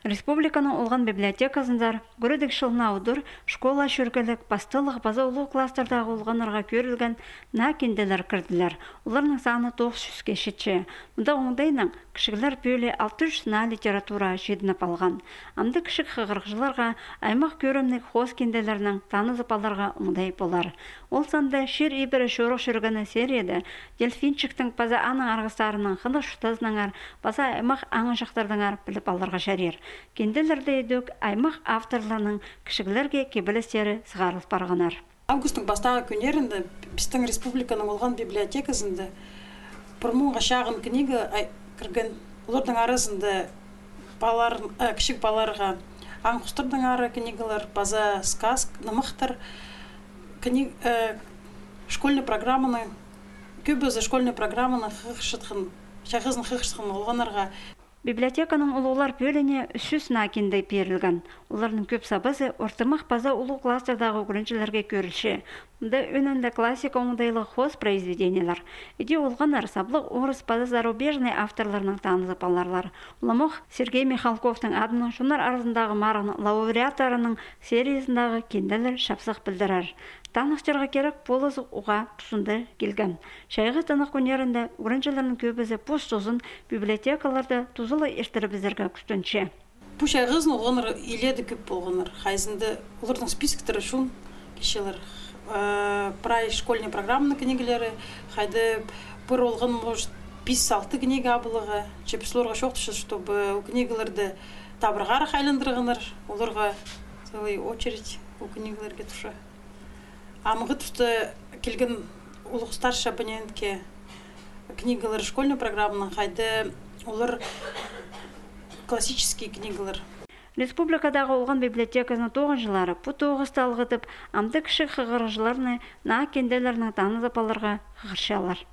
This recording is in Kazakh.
Республиканың олған библиотекасындар көредік шылына ұдыр школа шөргелік бастылық база ұлы кластердағы олғанарға көрілген на кенделер кірділер. Оларның саны 900-ке шетші. Мұнда оңдайның кішігілер бөлі 600 на литература жедініп алған. Амды кішік қығырғыларға аймақ көрімнік хоз кенделерінің танызып аларға оңдай болар. Ол санда шер ебірі шөрік шөргені серияды дельфинчіктің база аның арғыстарының қылы шутазыныңар база аймақ аңы жақтардыңар біліп аларға шәрер. Кенделерді едік аймақ авторларының кішігілерге кебілістері сығарылып барғанар. Августтың бастағы күндерінде біздің республиканың олған библиотекасында бұрмынға шағын книга кірген. Олардың арасында кішік баларға аңқұстырдың ары книгалар, база сказ, нымықтыр, школьный программаны, көбізі школьный программаны шағызын қықшытқын олғанарға. Библиотеканың ұлылар бөліне 300 накенді берілген. Олардың көп сабызы ортымақ база ұлы кластердағы көріншілерге көрілші. Мұнда өнінде классика оңдайлы хоз произведениялар. Иде олғанар саблық орыс база зарубежный авторларының танызып аларлар. Уламық Сергей Михалковтың адының шунар арызындағы марғын лауреаторының сериясындағы кенделер шапсық білдірер. Танықчарға керек болыз ұға тұсынды келген. Шайғы танық өнерінде өріншілерінің көбізі пост тұзын библиотекаларды тұзылы ештірі біздерге күстінші. Бұл шайғызын олғаныр еледі көп болғаныр. Хайзынды олардың списктері шун кешелер. Прай школьный программны книгілері, хайды бір олған может 5-6 книга абылығы. Чепіслорға шоқтышы, чтобы у книгаларды табырғары хайландырғаныр. Оларға целый очередь у книгалерге тұша. Амығы тұсты келген ұлық старшы абонентке книгалар школьный программның қайды олар классический книгалар. Республикадағы олған библиотекасының 9 жылары бұ 9-ті алғытып, амды кіші қығырғыларыны на кенделерінің танызып аларға қығыршалар.